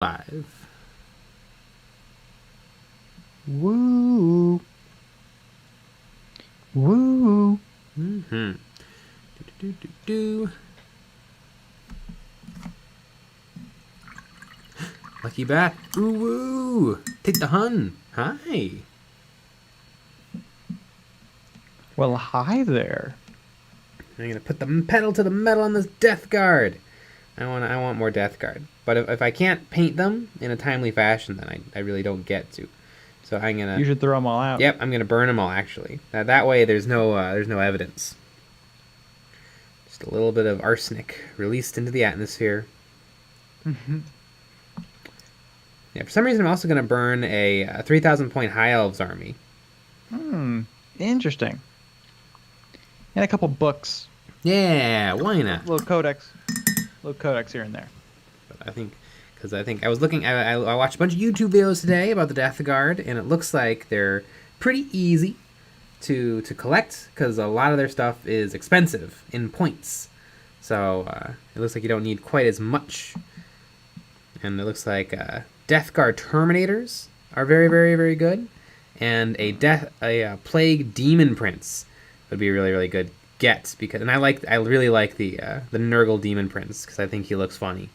Five. Woo. Woo. Mm-hmm. Do. Lucky bat. Ooh woo. Take the hun. Hi. Well, hi there. I'm gonna put the pedal to the metal on this death guard. I want more death guard. But if I can't paint them in a timely fashion, then I really don't get to. So I'm gonna. You should throw them all out. Yep, I'm gonna burn them all. Actually, that way there's no evidence. Just a little bit of arsenic released into the atmosphere. Yeah, for some reason I'm also gonna burn a 3,000 point high elves army. Interesting. And a couple books. Yeah, why not? Little codex here and there. But I think I was looking. I watched a bunch of YouTube videos today about the Death Guard, and it looks like they're pretty easy to collect because a lot of their stuff is expensive in points. So it looks like you don't need quite as much. And it looks like Death Guard Terminators are very, very, very good, and a Plague Demon Prince would be a really, really good get because, and I really like the Nurgle Demon Prince because I think he looks funny.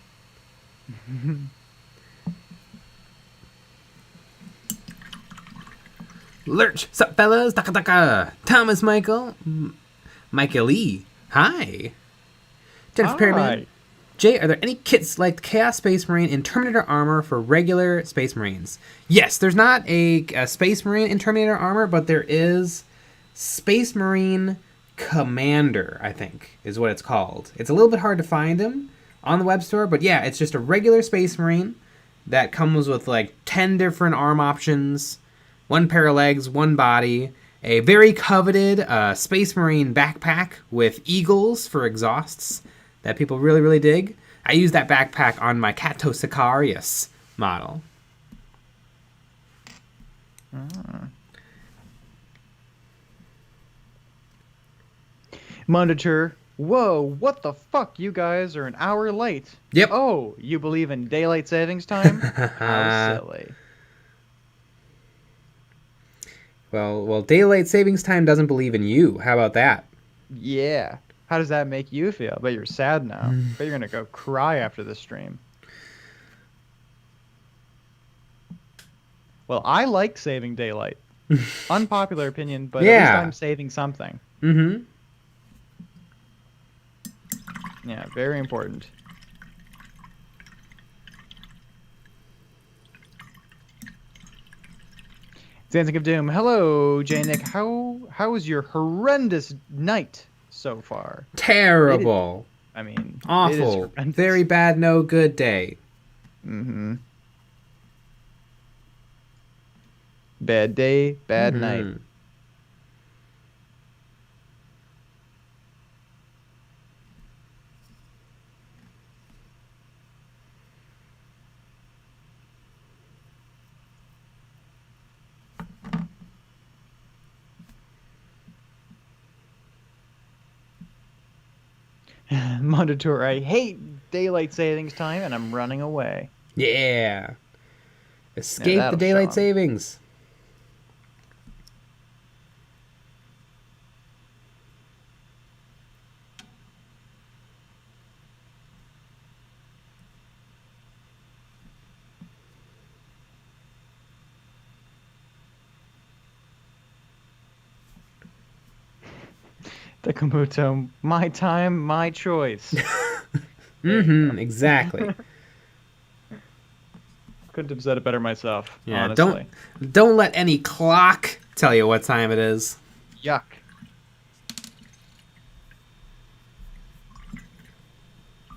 Lurch, sup fellas, taka taka. Thomas Michael, Michael Lee, hi. Jennifer Perryman. Jay, are there any kits like Chaos Space Marine in Terminator armor for regular Space Marines? Yes, there's not a Space Marine in Terminator armor, but there is Space Marine Commander, I think, is what it's called. It's a little bit hard to find him on the web store, but yeah, it's just a regular Space Marine that comes with like 10 different arm options, one pair of legs, one body, a very coveted Space Marine backpack with eagles for exhausts that people really, really dig. I use that backpack on my Cato Sicarius model. Monitor. Whoa, what the fuck? You guys are an hour late. Yep. Oh, you believe in daylight savings time? How silly. Well, daylight savings time doesn't believe in you. How about that? Yeah. How does that make you feel? Bet you're sad now. Bet you're gonna go cry after this stream. Well, I like saving daylight. Unpopular opinion, but at least I'm saving something. Mm-hmm. Yeah, very important. Dancing of Doom. Hello, J Nick. How was your horrendous night so far? Terrible. I mean, awful. Very bad, no good day. Mm-hmm. Bad day, bad night. Monitor, I hate daylight savings time and I'm running away. Yeah. Escape the daylight savings. Takamuto, my time, my choice. Mm-hmm, exactly. Couldn't have said it better myself, yeah, honestly. Don't let any clock tell you what time it is. Yuck.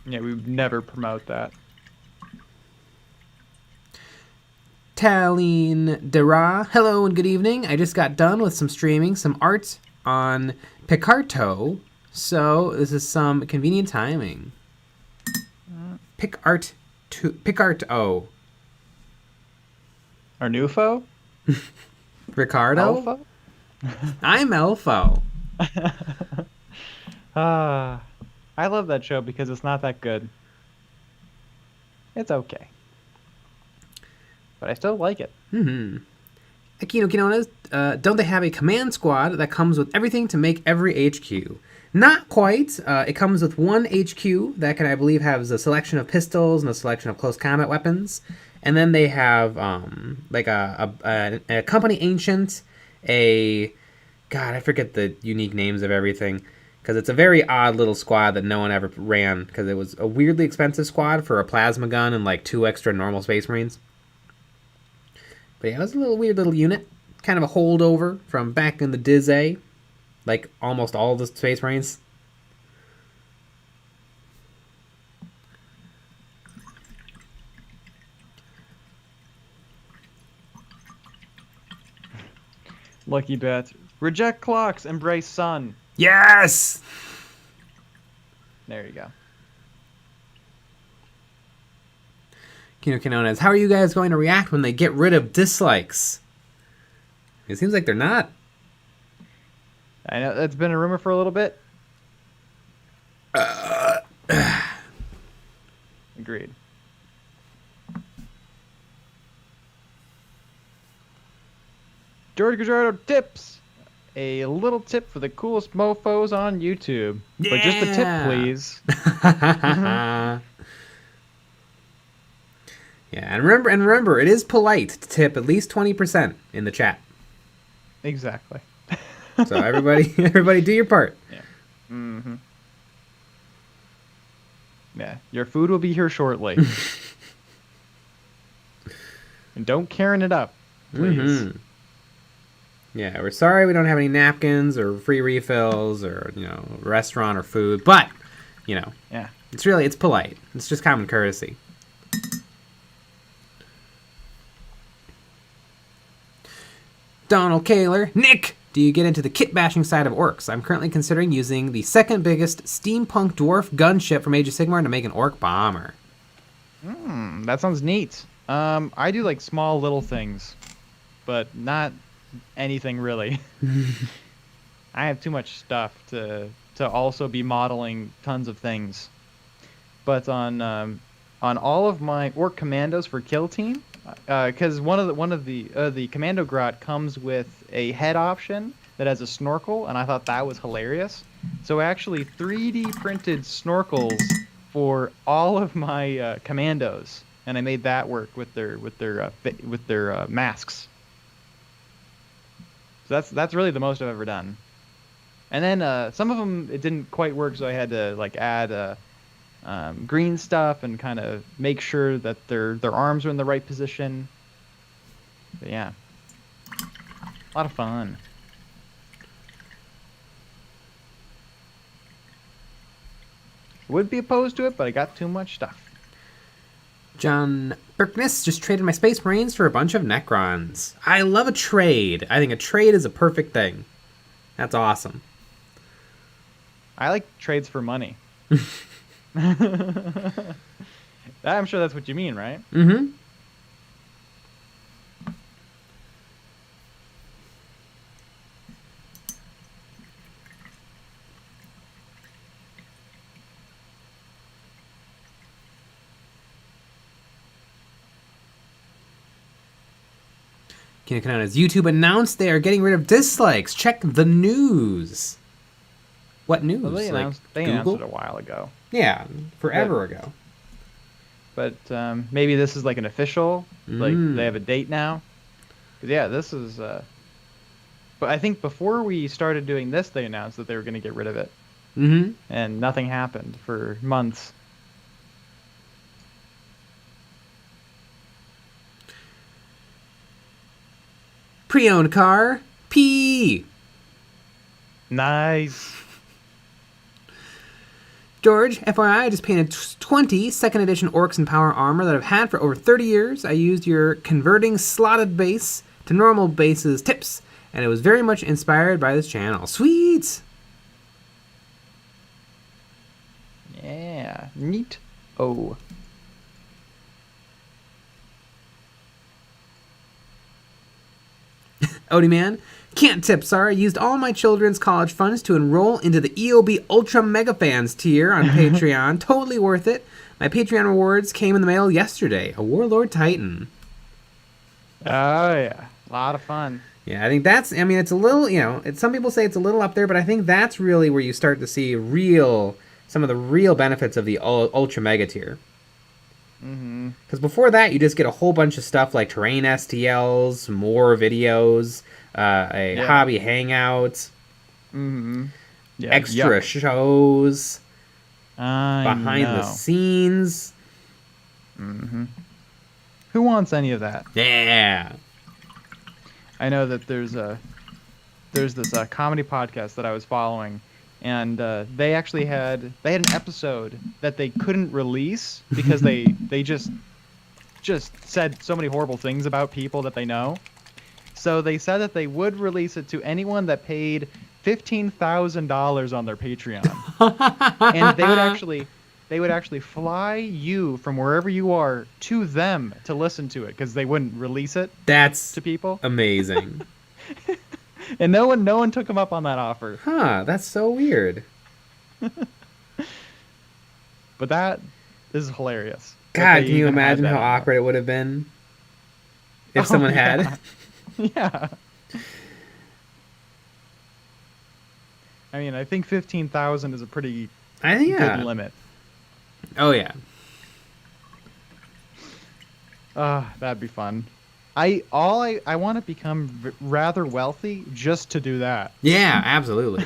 Yeah, we would never promote that. Taline Dera, hello and good evening. I just got done with some streaming, some art on Picarto, so this is some convenient timing. Picarto. Arnulfo? Ricardo? Alpha? I'm Elfo. I love that show because it's not that good. It's okay. but I still like it. Mm-hmm. Akino Kinonas, don't they have a command squad that comes with everything to make every HQ? Not quite. It comes with one HQ that can, I believe, have a selection of pistols and a selection of close combat weapons. And then they have like a company ancient, God, I forget the unique names of everything. Because it's a very odd little squad that no one ever ran. Because it was a weirdly expensive squad for a plasma gun and like 2 extra normal Space Marines. But yeah, it was a weird little unit. Kind of a holdover from back in the Diz-A. Like almost all of the Space Marines. Lucky bet. Reject clocks, embrace sun. Yes! There you go. Kino Kinonas, how are you guys going to react when they get rid of dislikes? It seems like they're not. I know that's been a rumor for a little bit. Agreed. George Gajardo tips. A little tip for the coolest mofos on YouTube. Yeah. But just a tip, please. Yeah, and remember, it is polite to tip at least 20% in the chat. Exactly. So everybody do your part. Yeah. Mm-hmm. Yeah, your food will be here shortly. And don't Karen it up, please. Mm-hmm. Yeah, we're sorry we don't have any napkins or free refills or, restaurant or food, but, yeah, it's polite. It's just common courtesy. Donald Kaler, Nick, do you get into the kit bashing side of orcs? I'm currently considering using the second biggest steampunk dwarf gunship from Age of Sigmar to make an orc bomber. That sounds neat. I do like small little things, but not anything really. I have too much stuff to also be modeling tons of things. But on all of my orc commandos for Kill Team, because one of the commando grot comes with a head option that has a snorkel, and I thought that was hilarious. So I actually 3D printed snorkels for all of my commandos, and I made that work with their masks. So that's really the most I've ever done. And then some of them it didn't quite work, so I had to like add green stuff and kind of make sure that their arms are in the right position. But yeah, a lot of fun. Would be opposed to it, but I got too much stuff. John Berkness just traded my Space Marines for a bunch of Necrons. I love a trade. I think a trade is a perfect thing. That's awesome. I like trades for money. I'm sure that's what you mean, right? Mm-hmm. YouTube announced they are getting rid of dislikes. Check the news. What news? Well, they announced it a while ago. Yeah, forever ago. But maybe this is like an official, like they have a date now. 'Cause yeah, this is. But I think before we started doing this, they announced that they were going to get rid of it. Mm-hmm. And nothing happened for months. Pre-owned car, P. Nice. George, FYI, I just painted 20 second edition orcs in power armor that I've had for over 30 years. I used your converting slotted base to normal bases tips, and it was very much inspired by this channel. Sweet! Yeah, neat. Oh. Odie Man, can't tip, sorry. I used all my children's college funds to enroll into the EOB Ultra Mega Fans tier on Patreon. Totally worth it. My Patreon rewards came in the mail yesterday. A Warlord Titan. Oh yeah, a lot of fun. Yeah, I think that's. I mean, it's a little. Some people say it's a little up there, but I think that's really where you start to see some of the real benefits of the ultra mega tier. Mm-hmm. Because before that, you just get a whole bunch of stuff like terrain STLs, more videos, a hobby hangout, Mm-hmm. Yeah. extra shows, behind the know. scenes. Mm-hmm. Who wants any of that? Yeah. I know that there's this comedy podcast that I was following, and they actually had an episode that they couldn't release because they just said so many horrible things about people that they know. So they said that they would release it to anyone that paid $15,000 on their Patreon, and they would actually fly you from wherever you are to them to listen to it because they wouldn't release it. That's to people. Amazing. And no one took him up on that offer. Huh, that's so weird. But this is hilarious. God, can you imagine how awkward it would have been if someone had? Yeah. I mean, I think 15,000 is a pretty good limit. Oh yeah. That'd be fun. I want to become rather wealthy just to do that. Yeah, absolutely.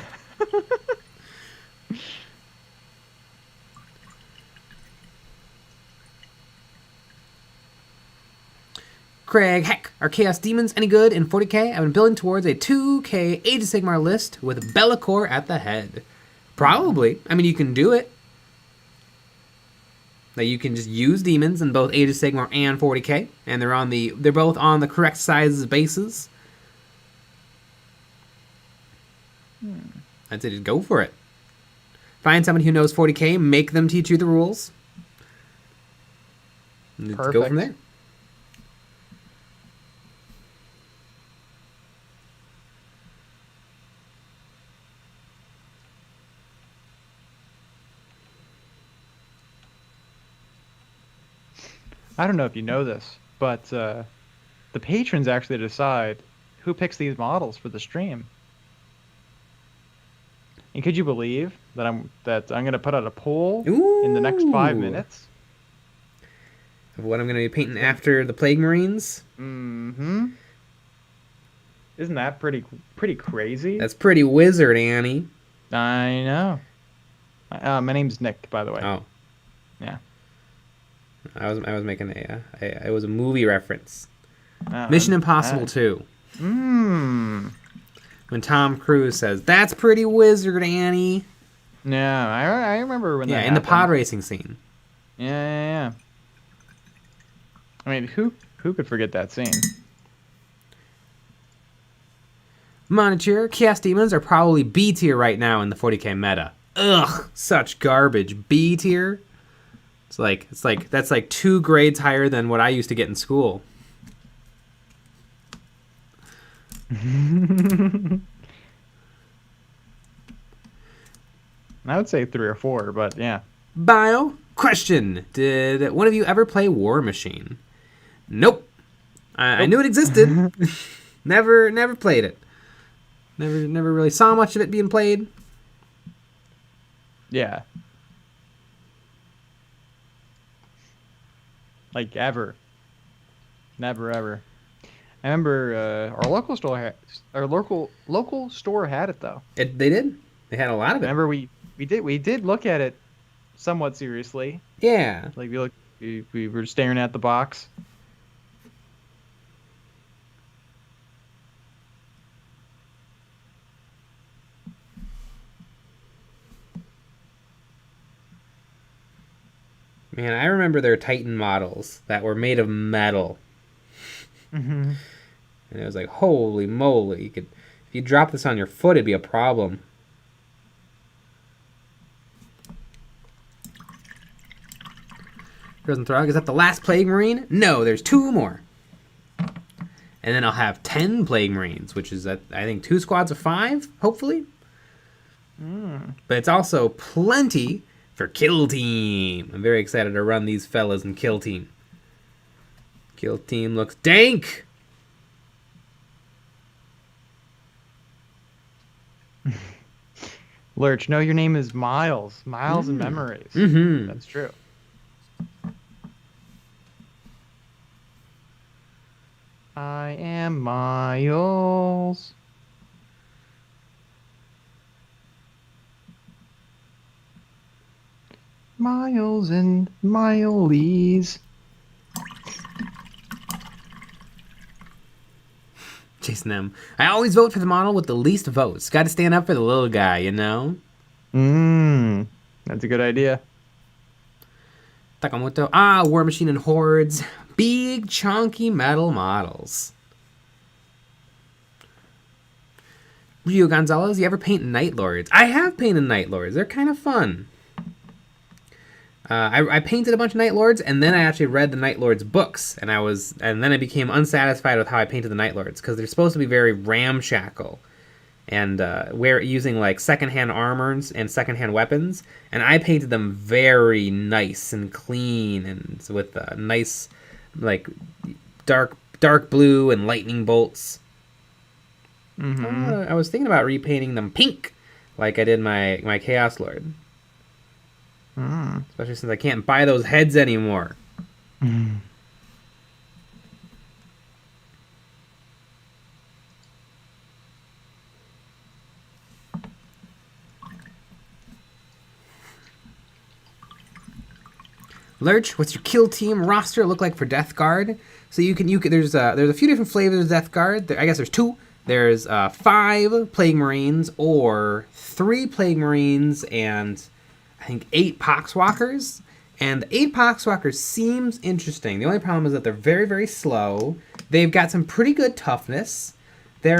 Craig, heck, are Chaos Demons any good in 40k? I've been building towards a 2k Age of Sigmar list with Be'lakor at the head. Probably. I mean, you can do it. That you can just use demons in both Age of Sigmar and 40k, and they're both on the correct sizes bases. I'd say just go for it. Find somebody who knows 40k, make them teach you the rules. And Perfect. go from there. I don't know if you know this, but the patrons actually decide who picks these models for the stream. And could you believe that I'm going to put out a poll in the next 5 minutes of what I'm going to be painting after the Plague Marines? Mm-hmm. Isn't that pretty crazy? That's pretty wizard, Annie. I know. My name's Nick, by the way. Oh. Yeah. I was making it was a movie reference. Mission Impossible 2. When Tom Cruise says, "That's pretty wizard, Annie." Yeah, I remember when that in happened. the pod racing scene. Yeah. I mean, who could forget that scene? Monitor, Chaos Demons are probably B tier right now in the 40k meta. Ugh, such garbage. B tier? It's like that's like 2 grades higher than what I used to get in school. I would say 3 or 4, but yeah. Bio question: did one of you ever play War Machine? Nope. I knew it existed. Never played it. Never really saw much of it being played. Yeah. Like ever. Never ever. I remember our local store had it though. They did. They had a lot of it. Remember we did look at it somewhat seriously. Yeah. Like we were staring at the box. Man, I remember their Titan models that were made of metal. Mm-hmm. And it was like, holy moly. If you drop this on your foot, it'd be a problem. Frozen Throg, is that the last Plague Marine? No, there's 2 more. And then I'll have 10 Plague Marines, which is, I think, 2 squads of 5, hopefully. But it's also plenty for Kill Team. I'm very excited to run these fellas in Kill Team. Kill Team looks dank. Lurch, no, your name is Miles. Miles and Memories. Mm-hmm. That's true. I am Miles. Miles and Mileys. Chasing them. I always vote for the model with the least votes. Got to stand up for the little guy, you know? That's a good idea. Takamoto. War Machine and Hordes. Big, chunky metal models. Rio Gonzalez, you ever paint Night Lords? I have painted Night Lords. They're kind of fun. I painted a bunch of Night Lords, and then I actually read the Night Lords books, and then I became unsatisfied with how I painted the Night Lords, because they're supposed to be very ramshackle, and using like secondhand armors and secondhand weapons, and I painted them very nice and clean, and with nice, like dark blue and lightning bolts. I was thinking about repainting them pink, like I did my Chaos Lord. Especially since I can't buy those heads anymore. Lurch, what's your kill team roster look like for Death Guard? So you can there's a few different flavors of Death Guard. I guess there's 2. There's 5 Plague Marines or 3 Plague Marines and I think 8 Poxwalkers, and the 8 Poxwalkers seems interesting. The only problem is that they're very, very slow. They've got some pretty good toughness. They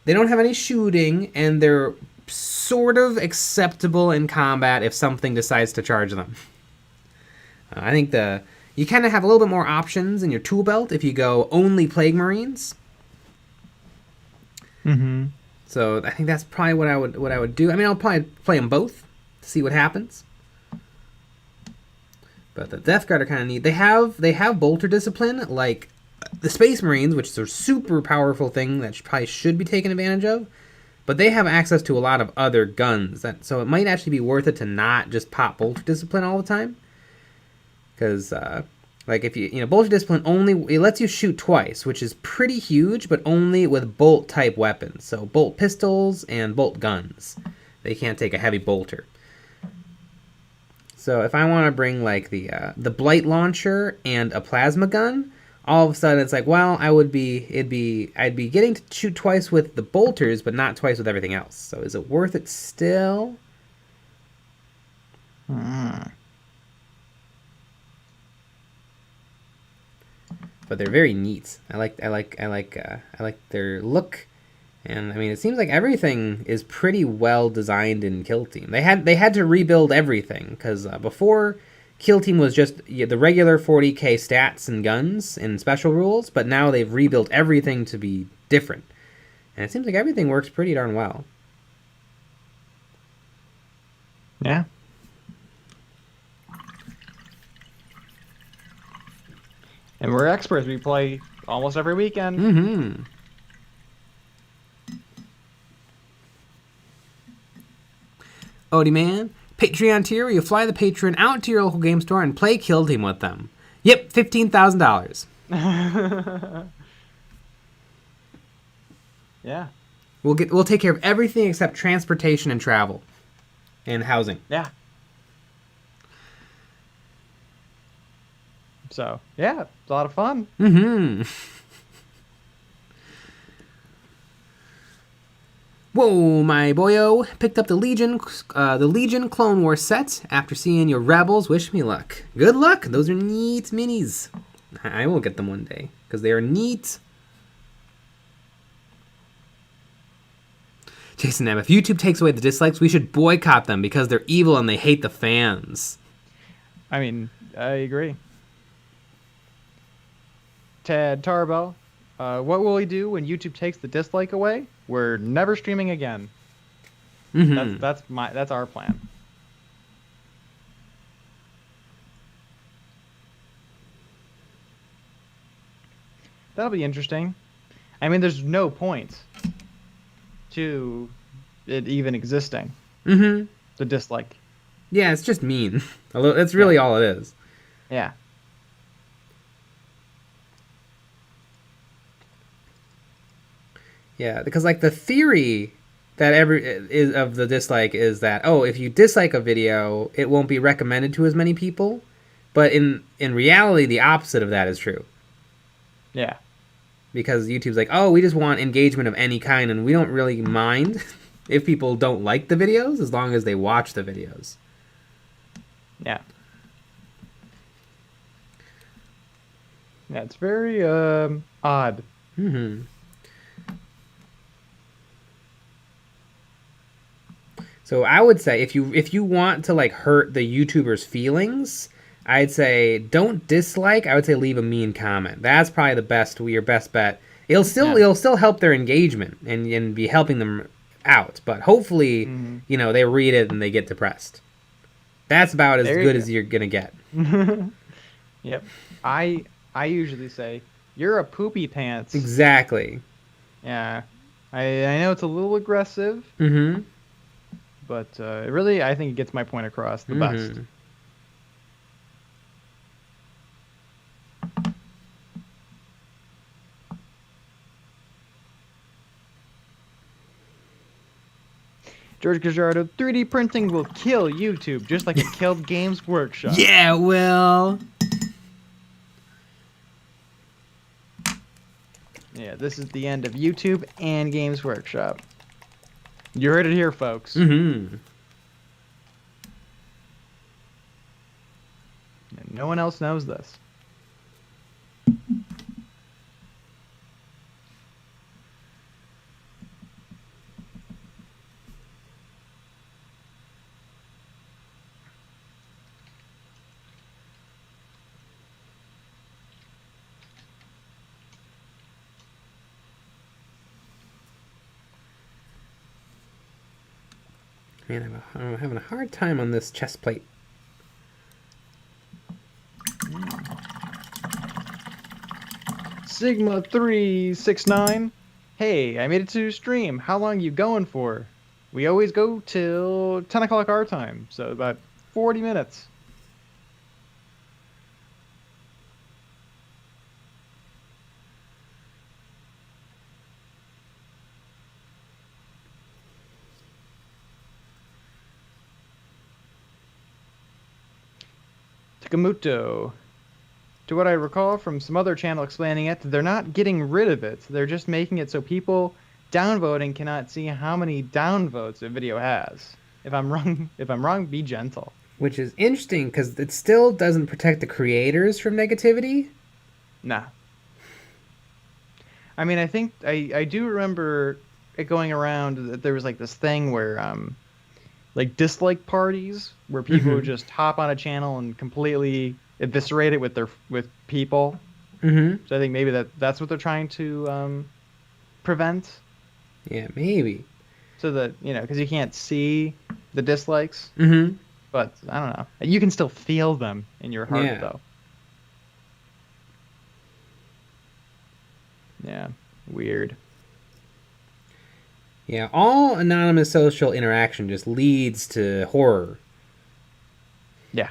don't have any shooting, and they're sort of acceptable in combat if something decides to charge them. I think you kind of have a little bit more options in your tool belt if you go only Plague Marines. So I think that's probably what I would do. I mean, I'll probably play them both. See what happens. But the Death Guard are kind of neat. They have bolter discipline like the Space Marines, which is a super powerful thing that probably should be taken advantage of. But they have access to a lot of other guns, so it might actually be worth it to not just pop bolter discipline all the time. Because like if you bolter discipline it lets you shoot twice, which is pretty huge, but only with bolt type weapons. So bolt pistols and bolt guns. They can't take a heavy bolter. So if I want to bring like the blight launcher and a plasma gun, all of a sudden it's like, well, I'd be getting to shoot twice with the bolters, but not twice with everything else. So is it worth it still? But they're very neat. I like their look. And I mean, it seems like everything is pretty well designed in Kill Team. They had to rebuild everything because before Kill Team was just the regular 40k stats and guns and special rules, but now they've rebuilt everything to be different. And it seems like everything works pretty darn well. Yeah. And we're experts. We play almost every weekend. Odie Man, Patreon tier where you fly the patron out to your local game store and play Kill Team with them. Yep, $15,000. Yeah. We'll take care of everything except transportation and travel. And housing. Yeah. So, yeah, it's a lot of fun. Whoa, my boyo. Picked up the Legion Clone Wars set after seeing your Rebels. Wish me luck. Good luck. Those are neat minis. I will get them one day because they are neat. Jason M, if YouTube takes away the dislikes, we should boycott them because they're evil and they hate the fans. I mean, I agree. Ted Tarbell, what will we do when YouTube takes the dislike away? We're never streaming again. That's our plan. That'll be interesting. I mean, there's no point to it even existing. Mm-hmm. The dislike. Yeah, it's just mean. That's really all it is. Yeah. Yeah, because like the theory that is of the dislike is that, oh, if you dislike a video, it won't be recommended to as many people. But in reality, the opposite of that is true. Yeah. Because YouTube's like, oh, we just want engagement of any kind, and we don't really mind if people don't like the videos as long as they watch the videos. Yeah. Yeah, it's very odd. Mm-hmm. So I would say if you want to like hurt the YouTuber's feelings, I'd say don't dislike. I would say leave a mean comment. That's probably your best bet. It'll still help their engagement and be helping them out. But hopefully, they read it and they get depressed. That's about as good as you're gonna get. Yep. I usually say you're a poopy pants. Exactly. Yeah. I know it's a little aggressive. Mm-hmm. But really, I think it gets my point across the best. George Gajardo, 3D printing will kill YouTube, just like it killed Games Workshop. Yeah, it will. Yeah, this is the end of YouTube and Games Workshop. You heard it here, folks. Mm-hmm. And no one else knows this. Man, I'm having a hard time on this chest plate. Sigma 369. Hey, I made it to stream. How long you going for? We always go till 10 o'clock our time, so about 40 minutes. Takamuto. To what I recall from some other channel explaining it, they're not getting rid of it. They're just making it so people downvoting cannot see how many downvotes a video has. If I'm wrong, be gentle. Which is interesting because it still doesn't protect the creators from negativity. Nah. I mean, I think I do remember it going around that there was like this thing where like dislike parties where people would just hop on a channel and completely eviscerate it with people. Mm-hmm. So I think maybe that's what they're trying to prevent. Yeah, maybe. So that, because you can't see the dislikes. Mm-hmm. But I don't know. You can still feel them in your heart, though. Yeah, weird. Yeah, all anonymous social interaction just leads to horror. Yeah.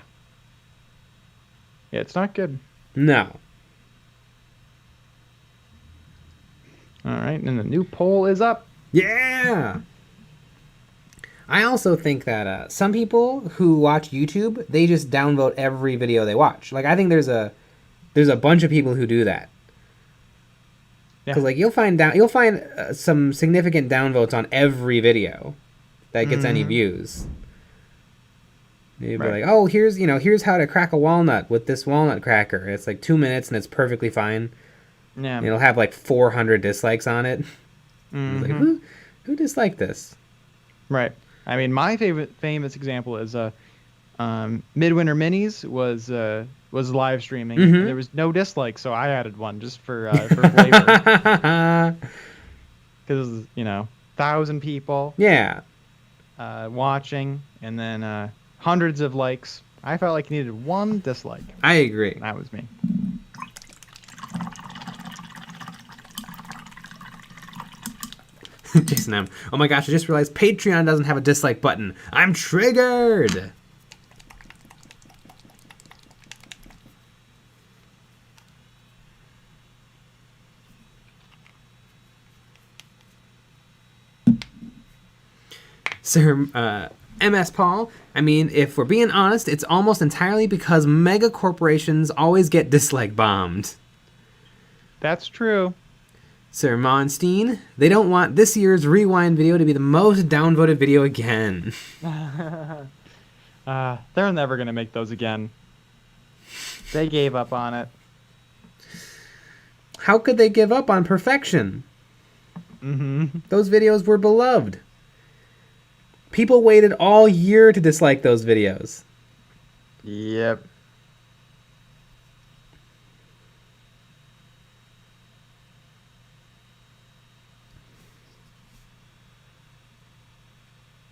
Yeah, it's not good. No. All right, and the new poll is up. Yeah! I also think that some people who watch YouTube, they just downvote every video they watch. Like, I think there's a bunch of people who do that. Because like you'll find some significant downvotes on every video that gets any views. You'd be like, oh, here's how to crack a walnut with this walnut cracker. It's like 2 minutes and it's perfectly fine. Yeah. And it'll have like 400 dislikes on it. Like, who disliked this? Right. I mean, my famous example is Midwinter Minis was live streaming. Mm-hmm. There was no dislike, so I added one just for flavor. Because 1,000 people. Yeah. Watching, and then hundreds of likes. I felt like you needed one dislike. I agree. That was me. Jason M. Oh my gosh, I just realized Patreon doesn't have a dislike button. I'm triggered! Sir MS Paul, I mean, if we're being honest, it's almost entirely because mega corporations always get dislike bombed. That's true. Sir Monstein, they don't want this year's Rewind video to be the most downvoted video again. They're never going to make those again. They gave up on it. How could they give up on perfection? Mm-hmm. Those videos were beloved. People waited all year to dislike those videos. Yep.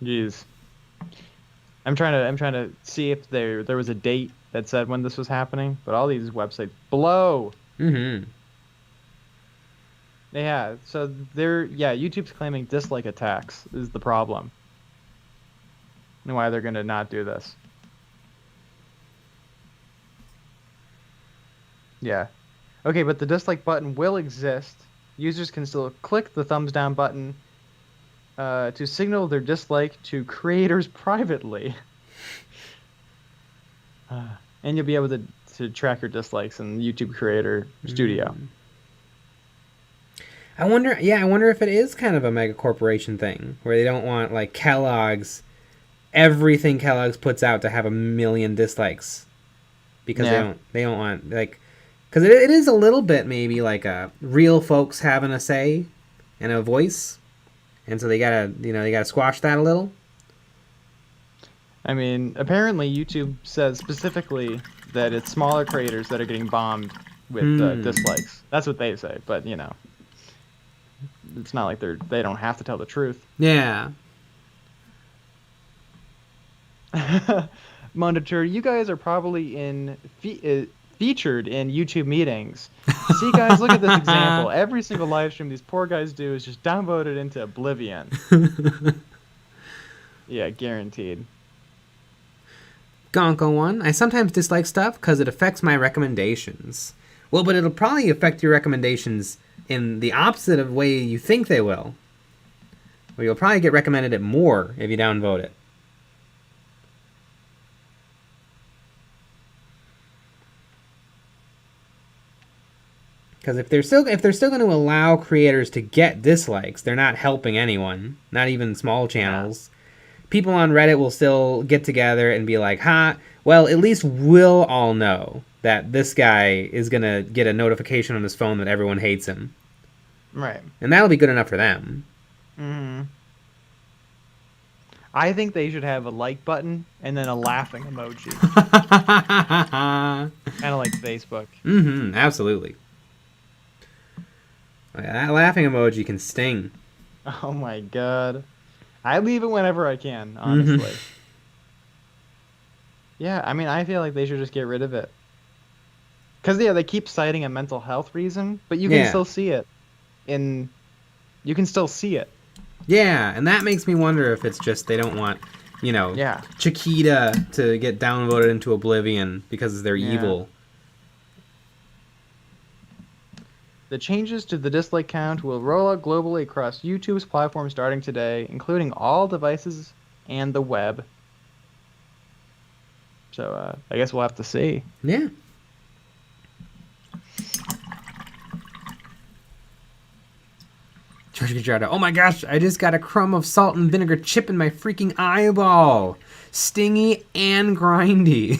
Jeez. I'm trying to see if there was a date that said when this was happening, but all these websites blow. Mm-hmm. Yeah, so YouTube's claiming dislike attacks is the problem. And why they're gonna not do this. Yeah. Okay, but the dislike button will exist. Users can still click the thumbs down button to signal their dislike to creators privately. And you'll be able to track your dislikes in the YouTube Creator Studio. I wonder if it is kind of a mega corporation thing where they don't want like everything Kellogg's puts out to have 1 million dislikes because they don't want like, because it is a little bit maybe like a real folks having a say and a voice, and so they gotta squash that a little. I mean, apparently YouTube says specifically that it's smaller creators that are getting bombed with dislikes. That's what they say, but it's not like they don't have to tell the truth. Yeah. Monitor, you guys are probably featured in YouTube meetings. See, guys, look at this example. Every single live stream these poor guys do is just downvoted into oblivion. Yeah, guaranteed. Gonko 1, I sometimes dislike stuff because it affects my recommendations. Well, but it'll probably affect your recommendations in the opposite of way you think they will. Or you'll probably get recommended it more if you downvote it. Because if they're still going to allow creators to get dislikes, they're not helping anyone, not even small channels. People on Reddit will still get together and be like, well, at least we'll all know that this guy is going to get a notification on his phone that everyone hates him. Right. And that'll be good enough for them. Mm-hmm. I think they should have a like button and then a laughing emoji. Kind of like Facebook. Mm-hmm, absolutely. That laughing emoji can sting. Oh my god. I leave it whenever I can, honestly. Mm-hmm. Yeah, I mean, I feel like they should just get rid of it. Because, they keep citing a mental health reason, but you can still see it. You can still see it. Yeah, and that makes me wonder if it's just they don't want, Chiquita to get downvoted into oblivion because they're evil. The changes to the dislike count will roll out globally across YouTube's platform starting today, including all devices and the web. So I guess we'll have to see. Yeah. George Gajardo, oh my gosh, I just got a crumb of salt and vinegar chip in my freaking eyeball. Stingy and grindy.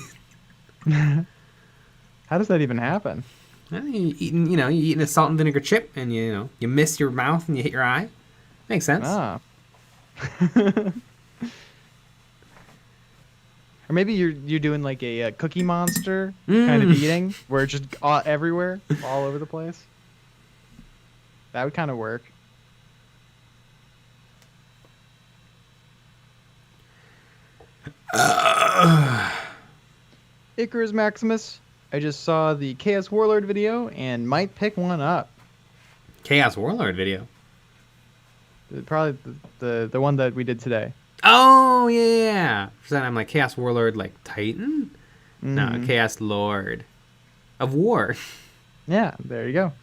How does that even happen? Well, you're eating a salt and vinegar chip, and you miss your mouth and you hit your eye. Makes sense. Ah. Or maybe you're doing like a Cookie Monster kind of eating, where it's just everywhere, all over the place. That would kind of work. Icarus Maximus, I just saw the Chaos Warlord video and might pick one up. Chaos Warlord video? Probably the one that we did today. Oh, yeah. For that, I'm like Chaos Warlord, like Titan? No, Mm-hmm. Chaos Lord of War. Yeah, there you go.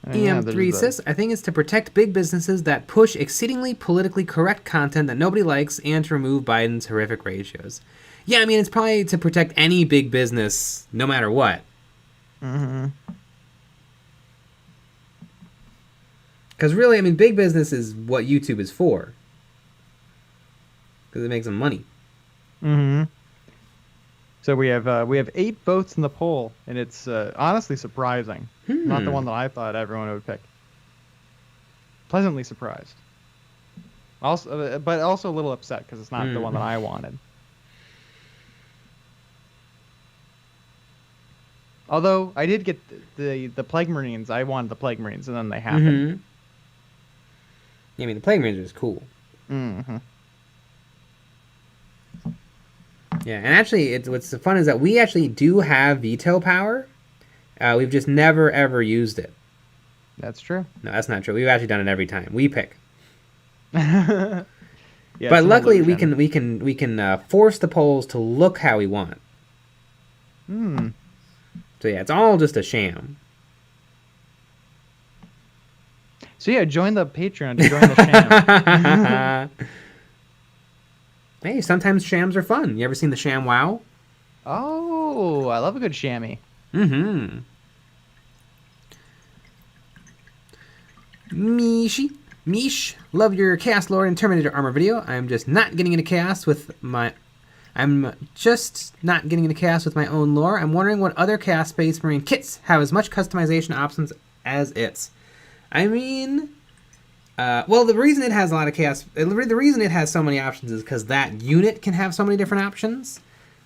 And yeah, there's EM3 says, I think it's to protect big businesses that push exceedingly politically correct content that nobody likes and to remove Biden's horrific ratios. Yeah, I mean, it's probably to protect any big business, no matter what. Mm-hmm. Because really, I mean, big business is what YouTube is for. Because it makes them money. Mm-hmm. So we have 8 votes in the poll, and it's honestly surprising. Not the one that I thought everyone would pick. Pleasantly surprised. Also, but also a little upset because it's not the one that I wanted. Although I did get the Plague Marines. I wanted the Plague Marines, and then they happened. Yeah, I mean, the Plague Marines is cool. Mm-hmm. Yeah, and actually, what's fun is that we actually do have veto power. We've just never ever used it. That's true. No, that's not true. We've actually done it every time. We pick. Yeah, but luckily, we can force the polls to look how we want. So yeah, it's all just a sham. So yeah, join the Patreon to join the sham. Hey, sometimes shams are fun. You ever seen the Sham Wow? Oh, I love a good chamois. Mm-hmm. Mish, love your Chaos Lord and Terminator armor video. I'm just not getting into chaos with my own lore. I'm wondering what other Chaos Space Marine kits have as much customization options as its. I mean, well, the reason it has a lot of chaos, the reason it has so many options is because that unit can have so many different options.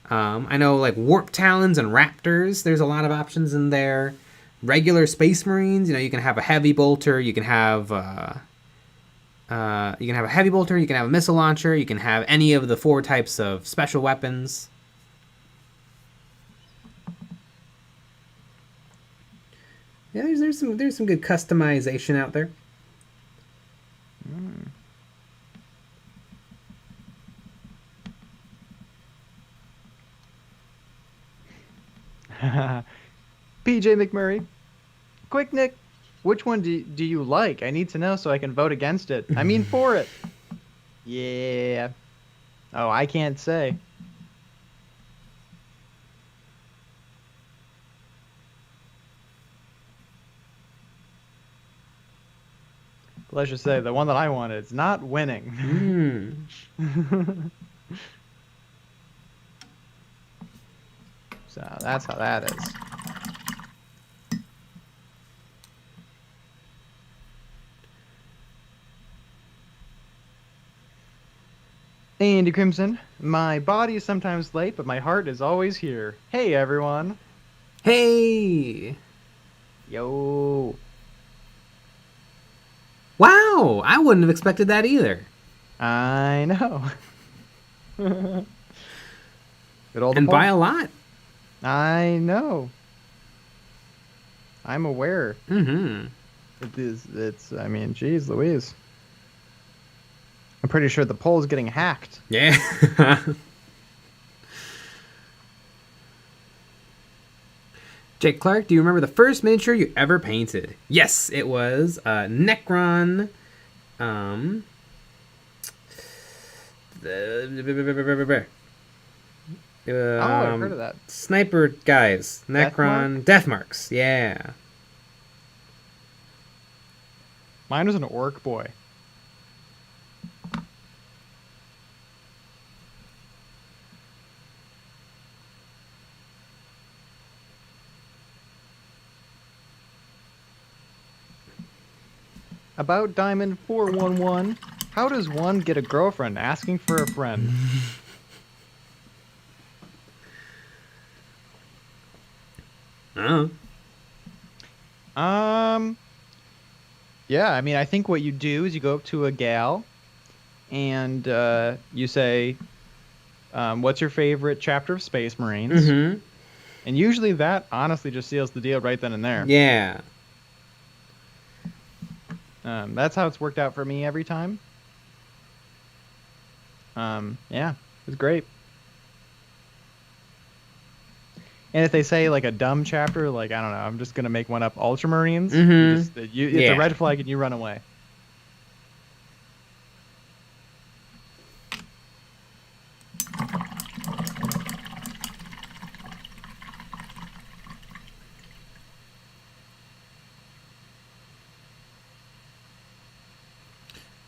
I know, like Warp Talons and Raptors, there's a lot of options in there. Regular Space Marines, you can have a heavy bolter, you can have a heavy bolter, you can have a missile launcher, you can have any of the 4 types of special weapons. Yeah, there's some good customization out there. PJ McMurray, quick Nick, which one do you like? I need to know so I can vote against it. I mean for it. Yeah. Oh, I can't say. Let's just say the one that I wanted is not winning. So that's how that is. Andy Crimson, my body is sometimes late, but my heart is always here. Hey, everyone. Hey. Yo. Wow, I wouldn't have expected that either. I know. And by a lot. I know. I'm aware. Mm-hmm. I mean, geez Louise. I'm pretty sure the poll's getting hacked. Yeah. Jake Clark, do you remember the first miniature you ever painted? Yes, it was Necron. Oh, I've heard of that. Sniper guys. Necron. Deathmarks. Yeah. Mine was an orc boy. About Diamond 411, how does one get a girlfriend asking for a friend? Oh. Yeah, I mean, I think what you do is you go up to a gal and you say, what's your favorite chapter of Space Marines? Mm-hmm. And usually that honestly just seals the deal right then and there. Yeah. That's how it's worked out for me every time. Yeah, it's great. And if they say like a dumb chapter, like I don't know, I'm just gonna make one up. Ultramarines. Mm-hmm. It's a red flag and you run away.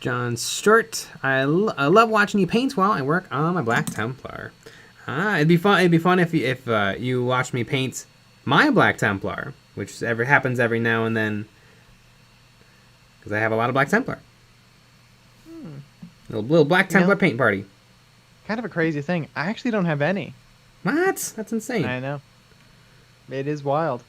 John Stewart, I love watching you paint while I work on my Black Templar. It'd be fun. It'd be fun if you watched me paint my Black Templar, which happens every now and then, because I have a lot of Black Templar. Little Black Templar paint party. Kind of a crazy thing. I actually don't have any. What? That's insane. I know. It is wild.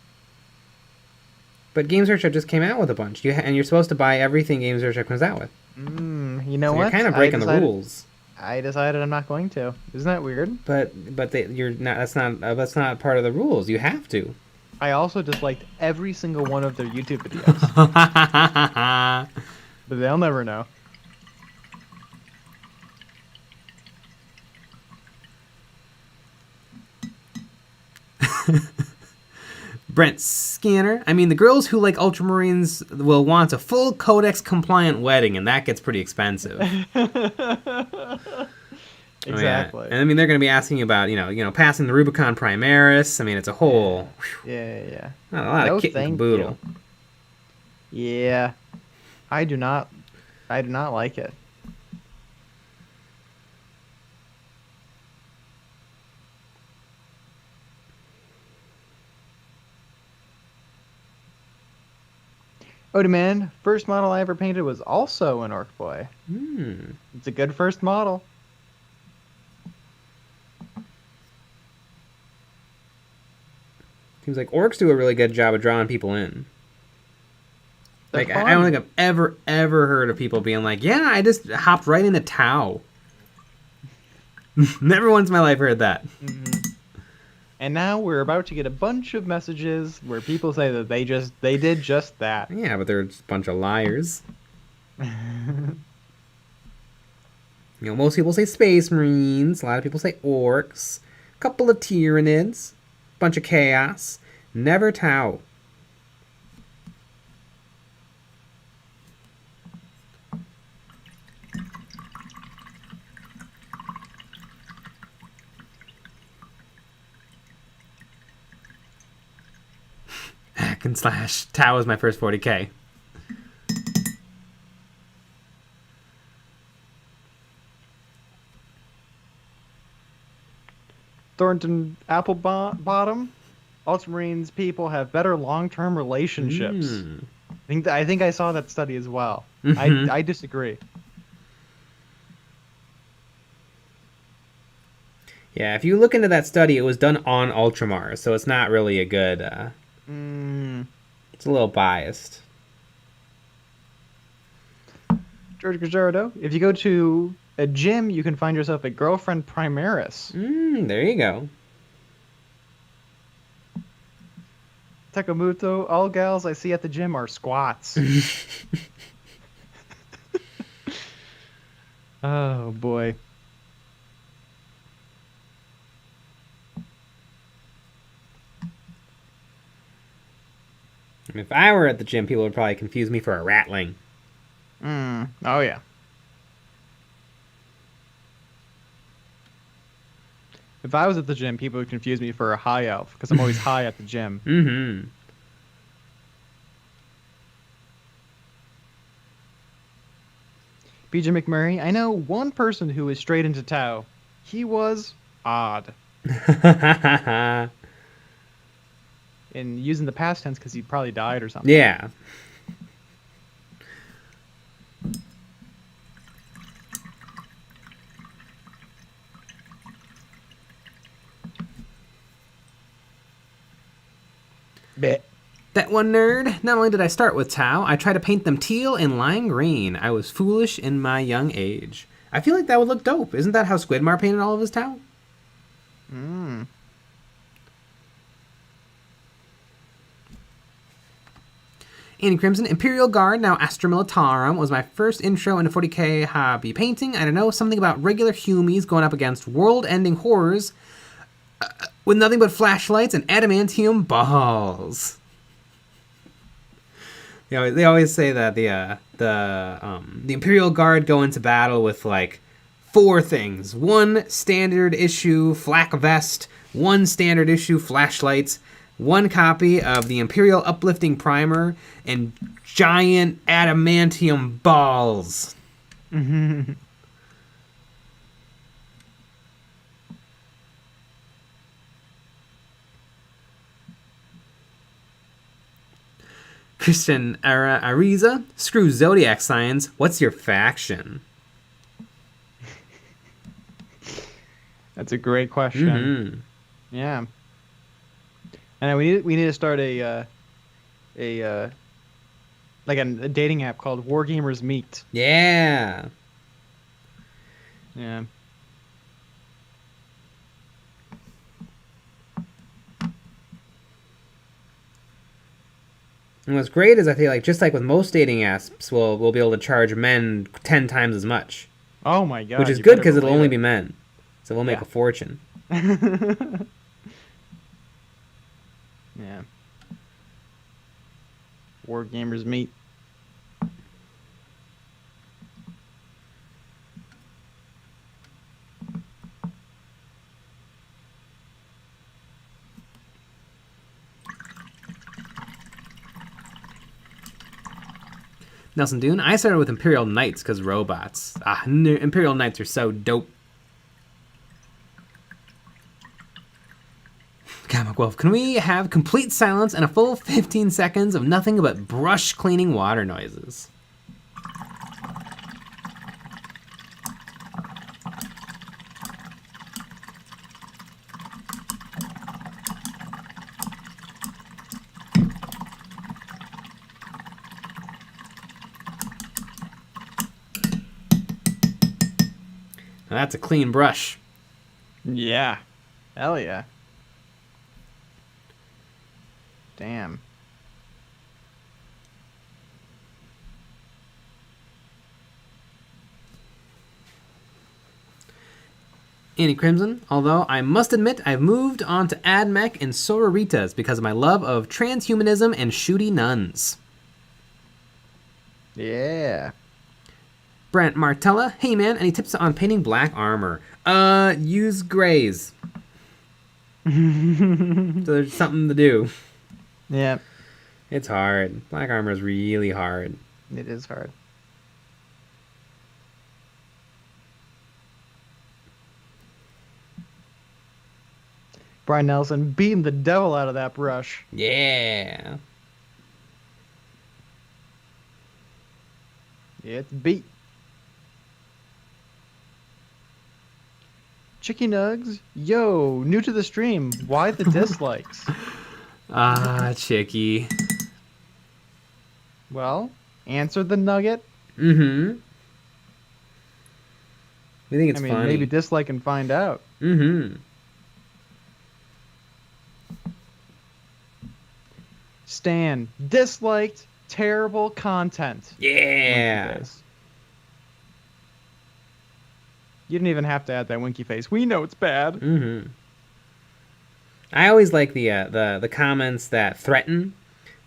But Games Workshop just came out with a bunch. And you're supposed to buy everything Games Workshop comes out with. You know what? You're kind of breaking the rules. I decided I'm not going to. Isn't that weird? But you're not. That's not part of the rules. You have to. I also disliked every single one of their YouTube videos. But they'll never know. Brent Scanner. I mean, the girls who like Ultramarines will want a full Codex compliant wedding, and that gets pretty expensive. Exactly. Oh, yeah. And I mean, they're going to be asking about, passing the Rubicon Primaris. I mean, it's a whole... Yeah. A lot of kit and caboodle. Yeah. I do not like it. Oh, man, first model I ever painted was also an Orc Boy. It's a good first model. Seems like orcs do a really good job of drawing people in. They're like, fun. I don't think I've ever heard of people being like, yeah, I just hopped right into Tau. Never once in my life heard that. And now we're about to get a bunch of messages where people say that they did just that. Yeah, but they're just a bunch of liars. Most people say Space Marines. A lot of people say Orcs. A couple of Tyranids. Bunch of Chaos. Never Tau. / Tau was my first 40k. Thornton Applebottom. Ultramarines people have better long-term relationships. I think I saw that study as well. I disagree. Yeah, if you look into that study, it was done on Ultramar, so it's not really a good... It's a little biased. George Gajardo, if you go to a gym, you can find yourself a girlfriend Primaris. There you go. Takamuto, all gals I see at the gym are squats. Oh, boy. If I were at the gym, people would probably confuse me for a ratling. Oh, yeah. If I was at the gym, people would confuse me for a high elf, because I'm always high at the gym. BJ McMurray, I know one person who was straight into Tau. He was odd. And using the past tense because he probably died or something. Yeah. Bit. That one nerd. Not only did I start with Tau, I tried to paint them teal and lime green. I was foolish in my young age. I feel like that would look dope. Isn't that how Squidmar painted all of his Tau? Andy Crimson, Imperial Guard, now Astra Militarum, was my first intro into 40k hobby painting. I don't know, something about regular humies going up against world-ending horrors with nothing but flashlights and adamantium balls. They always say that the Imperial Guard go into battle with like 4 things: 1 standard issue flak vest, 1 standard issue flashlights, 1 copy of the Imperial Uplifting Primer, and giant adamantium balls. Christian Ariza, screw zodiac signs. What's your faction? That's a great question. Yeah. And we need to start a dating app called Wargamers Meet. Yeah. Yeah. And what's great is I feel like just like with most dating apps, we'll be able to charge men 10 times as much. Oh my god. Which is good because it'll only be men. So we'll make a fortune. Yeah. Wargamers Meet. Nelson Dune, I started with Imperial Knights because robots. Imperial Knights are so dope. Comic Wolf, can we have complete silence and a full 15 seconds of nothing but brush cleaning water noises? Now that's a clean brush. Yeah. Hell yeah. Damn. Annie Crimson, although I must admit I've moved on to AdMech and Sororitas because of my love of transhumanism and shooty nuns. Yeah. Brent Martella, hey man, any tips on painting black armor? Use grays. So there's something to do. Yeah. It's hard. Black armor is really hard. It is hard. Brian Nelson beating the devil out of that brush. Yeah. It's beat. Chicky Nugs, yo, new to the stream. Why the dislikes? Chicky. Well, answer the nugget. Mm-hmm. We think it's funny. Maybe dislike and find out. Mm-hmm. Stan, disliked, terrible content. Yeah. You didn't even have to add that winky face. We know it's bad. Mm-hmm. I always like the comments that threaten.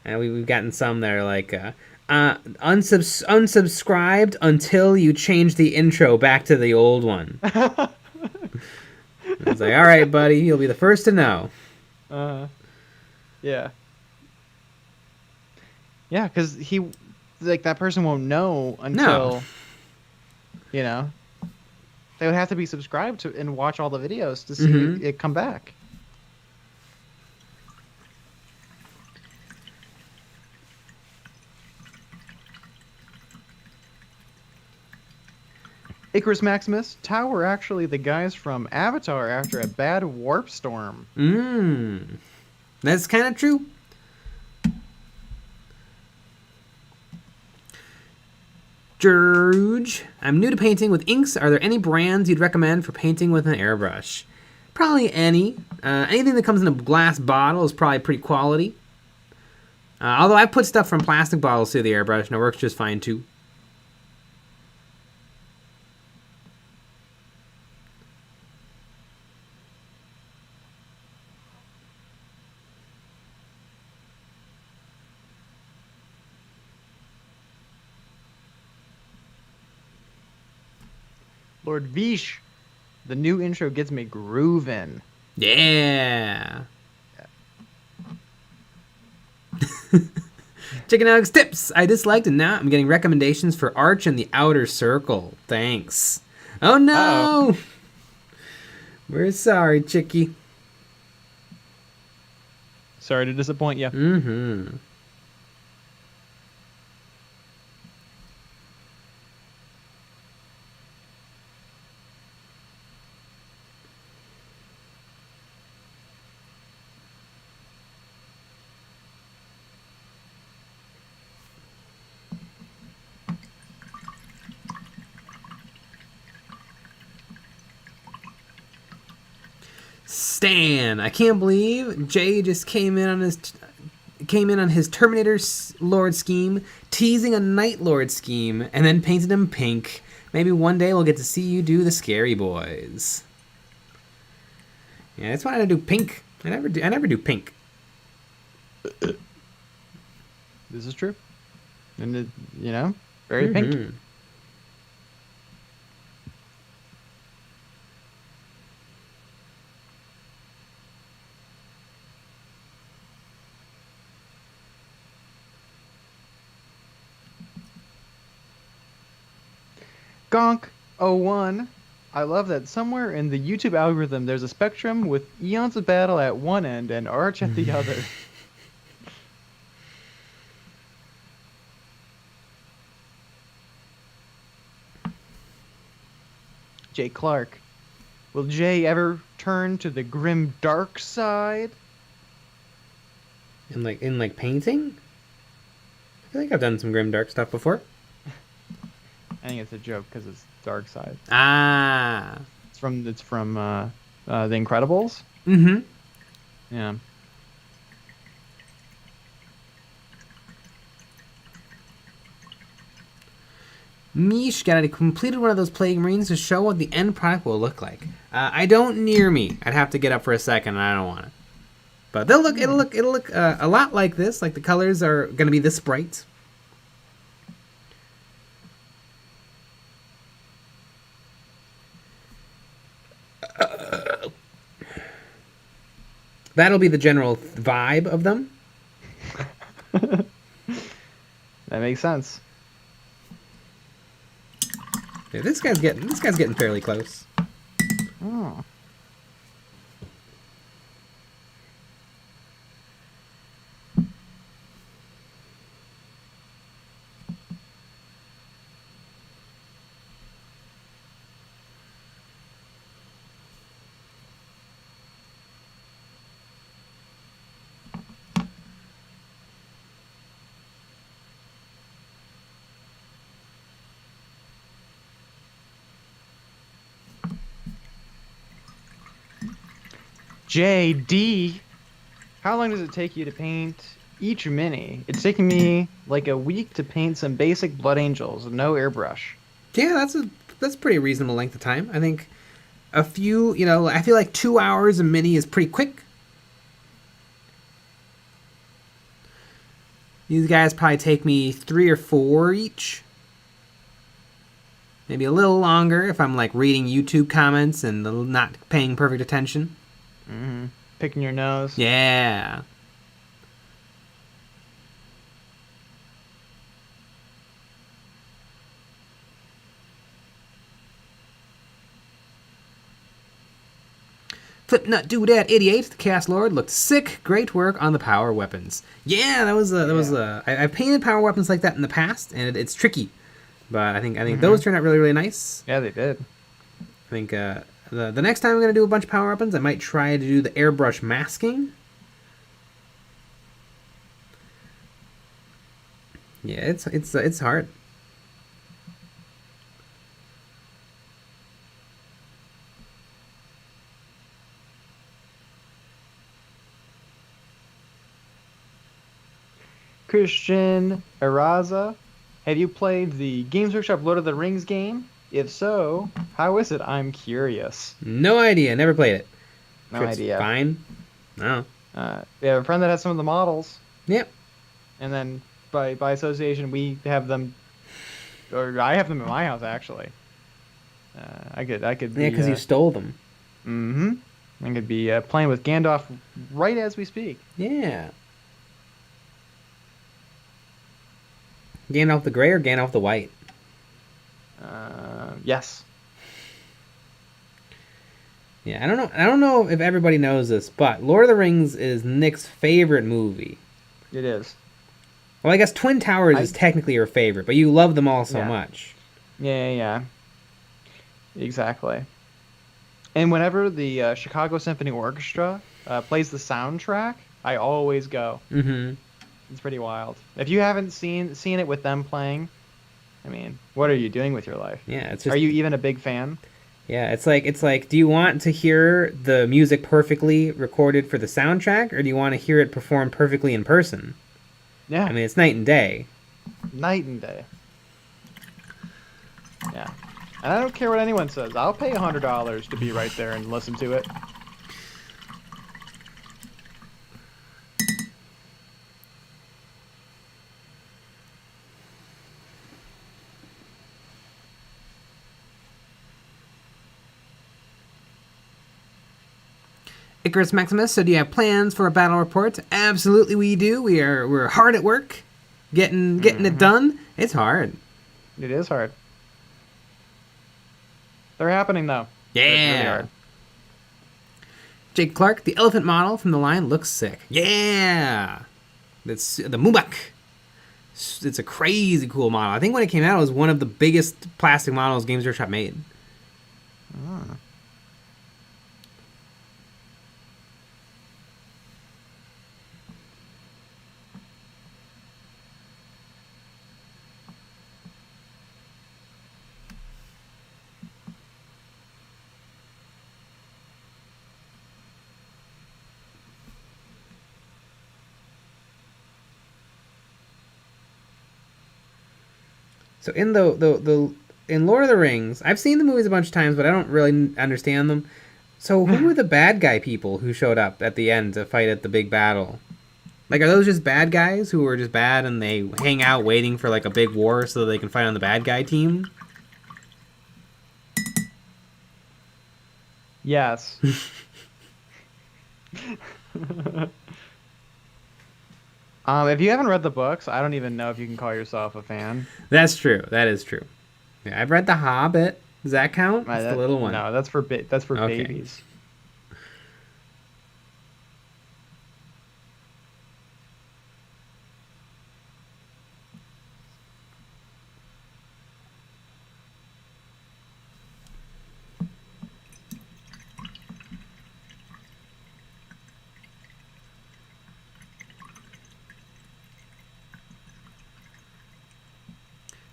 We've gotten some that are like, unsubscribed until you change the intro back to the old one. It's like, all right, buddy, you'll be the first to know. Yeah. Yeah, because that person won't know until, you know, they would have to be subscribed to and watch all the videos to see it come back. Icarus Maximus, Tau were actually the guys from Avatar after a bad warp storm. That's kind of true. George, I'm new to painting with inks. Are there any brands you'd recommend for painting with an airbrush? Probably any. Anything that comes in a glass bottle is probably pretty quality. Although I put stuff from plastic bottles through the airbrush, and it works just fine too. Lord Vish, the new intro gets me grooving. Yeah. Chicken Nuggets tips I disliked, and now I'm getting recommendations for Arch and the Outer Circle. Thanks. Oh no! Uh-oh. We're sorry, Chicky. Sorry to disappoint you. Mm-hmm. Stan, I can't believe Jay just came in on his Terminator Lord scheme, teasing a Night Lord scheme, and then painted him pink. Maybe one day we'll get to see you do the Scary Boys. Yeah, that's why I do pink. I never do pink. This is true. And it, very pink. Gonk01. I love that somewhere in the YouTube algorithm there's a spectrum with Eons of Battle at one end and Arch at the other. Jay Clark. Will Jay ever turn to the grim dark side? In painting? I feel like I've done some grim dark stuff before. I think it's a joke because it's dark side. Ah. It's from The Incredibles. Mm-hmm. Yeah. Mish got completed one of those Plague Marines to show what the end product will look like. I don't near me. I'd have to get up for a second, and I don't want it. But it'll look a lot like this. Like the colors are going to be this bright. That'll be the general vibe of them. That makes sense. Yeah, this guy's getting fairly close. Oh. JD, how long does it take you to paint each mini? It's taking me like a week to paint some basic Blood Angels, no airbrush. Yeah, that's pretty reasonable length of time. I think I feel like 2 hours a mini is pretty quick. These guys probably take me 3 or 4 each. Maybe a little longer if I'm like reading YouTube comments and not paying perfect attention. Mm-hmm. Picking your nose. Yeah. Flipnut Doodad 88, the Chaos Lord, looked sick. Great work on the power weapons. Yeah, I've painted power weapons like that in the past, and it's tricky. But I think those turned out really, really nice. Yeah, they did. I think the next time I'm gonna do a bunch of power weapons, I might try to do the airbrush masking. Yeah, it's hard. Christian Araza. Have you played the Games Workshop Lord of the Rings game? If so, how is it? I'm curious. No idea. Never played it. No Sure, it's idea. fine. No. We have a friend that has some of the models, Yep. and then by association, we have them, or I have them at my house actually. I could be. Yeah, because you stole them. Mm-hmm. I could be playing with Gandalf right as we speak. Yeah. Gandalf the Grey or Gandalf the White? Yes. Yeah, I don't know. I don't know if everybody knows this, but Lord of the Rings is Nick's favorite movie. It is. Well, I guess Twin Towers is technically your favorite, but you love them all so much. Yeah. Exactly. And whenever the Chicago Symphony Orchestra plays the soundtrack, I always go. Mm-hmm. It's pretty wild. If you haven't seen it with them playing, I mean, what are you doing with your life? Yeah, it's just. Are you even a big fan? Yeah, it's like. Do you want to hear the music perfectly recorded for the soundtrack, or do you want to hear it performed perfectly in person? Yeah. I mean, it's night and day. Night and day. Yeah. And I don't care what anyone says. I'll pay $100 to be right there and listen to it. Icarus Maximus, so do you have plans for a battle report? Absolutely we do. We're hard at work. Getting it done. It's hard. It is hard. They're happening though. Yeah. It's really hard. Jake Clark, the elephant model from the line looks sick. Yeah. That's the Mubak. It's a crazy cool model. I think when it came out, it was one of the biggest plastic models Games Workshop made. Ah. So in the in Lord of the Rings, I've seen the movies a bunch of times, but I don't really understand them. So who were the bad guy people who showed up at the end to fight at the big battle? Like, are those just bad guys who are just bad and they hang out waiting for like a big war so they can fight on the bad guy team? Yes. If you haven't read the books, I don't even know if you can call yourself a fan. That's true. That is true. Yeah, I've read The Hobbit. Does that count? It's the little one. No, that's for Okay. babies.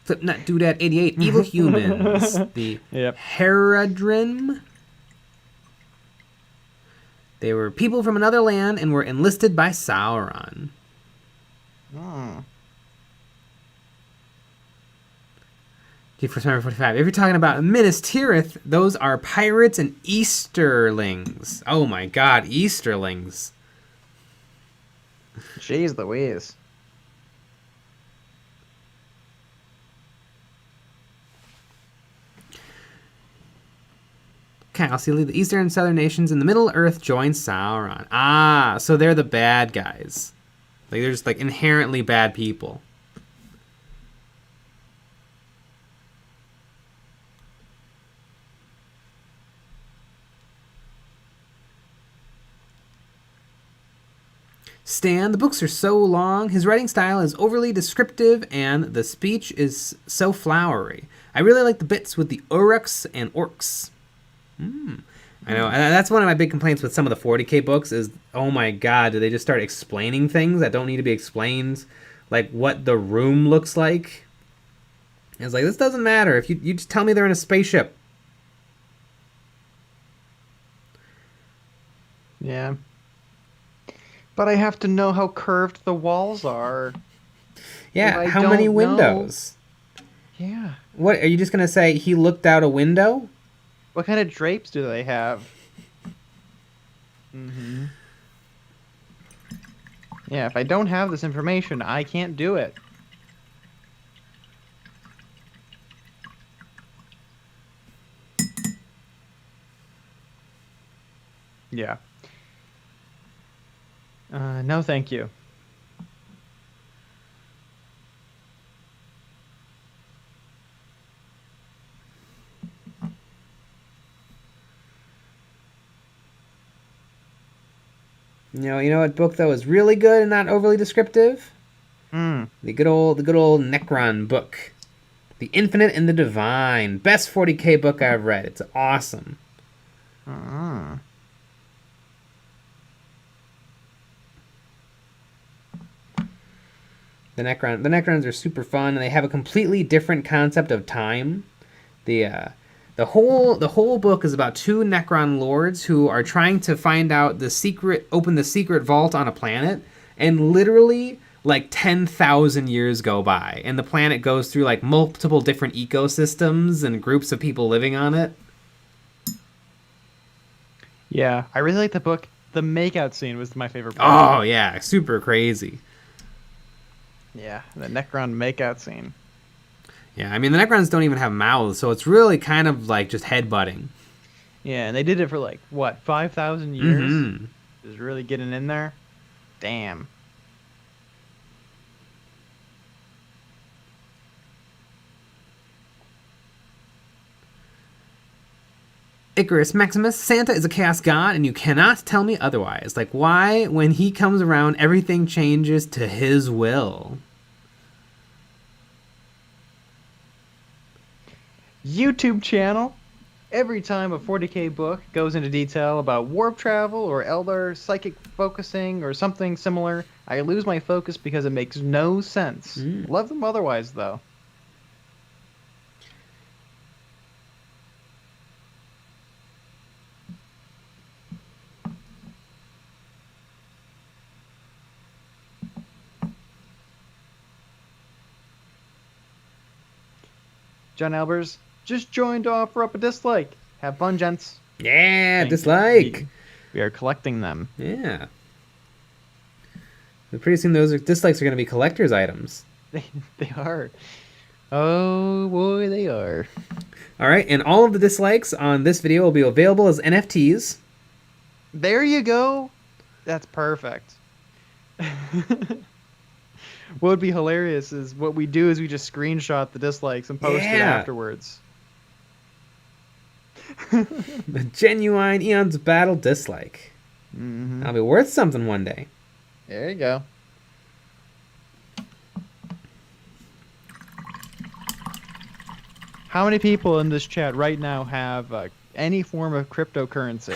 Slipknot Doodad 88, Evil Humans, the Yep. Herodrim. They were people from another land and were enlisted by Sauron. Oh. For Summer 45. If you're talking about Minas Tirith, those are pirates and Easterlings. Oh my god, Easterlings. Jeez Louise. Okay, I'll see the Eastern and Southern nations in the Middle Earth join Sauron. Ah, so they're the bad guys. Like, they're just like inherently bad people. Stan, the books are so long, his writing style is overly descriptive, and the speech is so flowery. I really like the bits with the Uruks and Orcs. I know, and that's one of my big complaints with some of the 40k books is, oh my god, do they just start explaining things that don't need to be explained? Like, what the room looks like? It's like, this doesn't matter. If you just tell me they're in a spaceship. Yeah. But I have to know how curved the walls are. Yeah, how many windows? Yeah. What, are you just going to say he looked out a window? What kind of drapes do they have? Mm-hmm. Yeah, if I don't have this information, I can't do it. Yeah. No, thank you. You know what book though is really good and not overly descriptive? Hmm. The good old Necron book. The Infinite and the Divine. Best 40k book I've read. It's awesome. The Necrons are super fun, and they have a completely different concept of time. The whole book is about two Necron lords who are trying to find out open the secret vault on a planet, and literally like 10,000 years go by, and the planet goes through like multiple different ecosystems and groups of people living on it. Yeah, I really like the book. The makeout scene was my favorite part. Oh yeah, super crazy. Yeah, the Necron makeout scene. Yeah, I mean, the Necrons don't even have mouths, so it's really kind of like just headbutting. Yeah, and they did it for like, what, 5,000 years? Mm-hmm. Just really getting in there? Damn. Icarus Maximus, Santa is a chaos god, and you cannot tell me otherwise. Like, why, when he comes around, everything changes to his will? YouTube channel. Every time a 40k book goes into detail about warp travel or elder psychic focusing or something similar, I lose my focus because it makes no sense. Love them otherwise, though. John Albers just joined to offer up a dislike. Have fun, gents. Yeah, dislike. We are collecting them. Yeah. Pretty soon those dislikes are going to be collector's items. They are. Oh, boy, they are. All right, and all of the dislikes on this video will be available as NFTs. There you go. That's perfect. What would be hilarious is what we do is we just screenshot the dislikes and post it afterwards. The genuine EonsOfBattle dislike. Mm-hmm. That'll be worth something one day. There you go. How many people in this chat right now have any form of cryptocurrency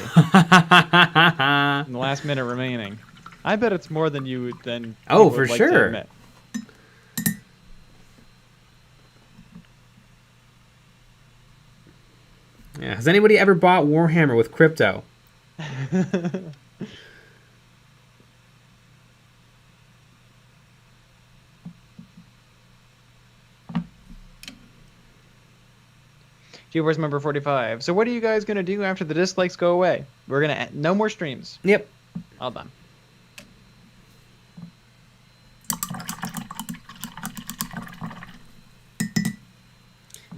in the last minute remaining? I bet it's more than you would then. Oh, for like sure. Yeah. Has anybody ever bought Warhammer with crypto? GeForce member 45. So what are you guys going to do after the dislikes go away? We're going to... No more streams. Yep. All done.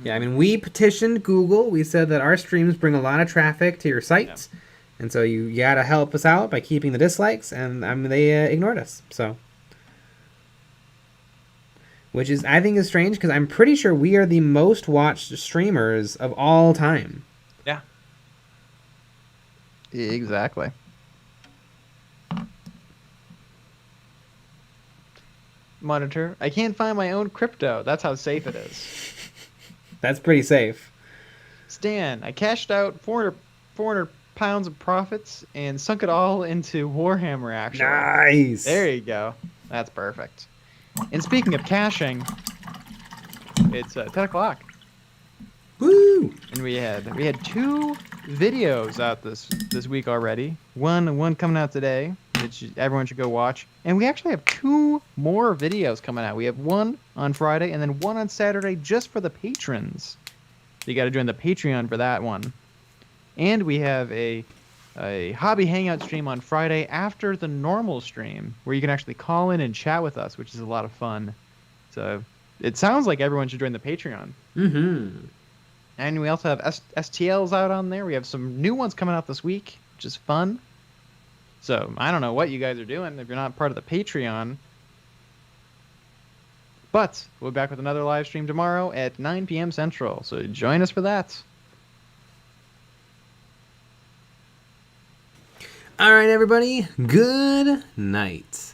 Yeah, I mean, we petitioned Google. We said that our streams bring a lot of traffic to your sites. Yeah. And so you got to help us out by keeping the dislikes. And I mean, they ignored us. So... Which is, I think, is strange because I'm pretty sure we are the most watched streamers of all time. Yeah. Exactly. Monitor. I can't find my own crypto. That's how safe it is. That's pretty safe. Stan, I cashed out 400 pounds of profits and sunk it all into Warhammer, actually. Nice. There you go. That's perfect. And speaking of caching, it's 10 o'clock. Woo! And we had 2 videos out this week already. One coming out today. Everyone should go watch. And we actually have 2 more videos coming out. We have one on Friday and then one on Saturday just for the patrons. So you got to join the Patreon for that one. And we have a hobby hangout stream on Friday after the normal stream where you can actually call in and chat with us, which is a lot of fun. So it sounds like everyone should join the Patreon. Mm-hmm. And we also have STLs out on there. We have some new ones coming out this week, which is fun. So I don't know what you guys are doing if you're not part of the Patreon. But we'll be back with another live stream tomorrow at 9 p.m. Central. So join us for that. All right, everybody. Good night.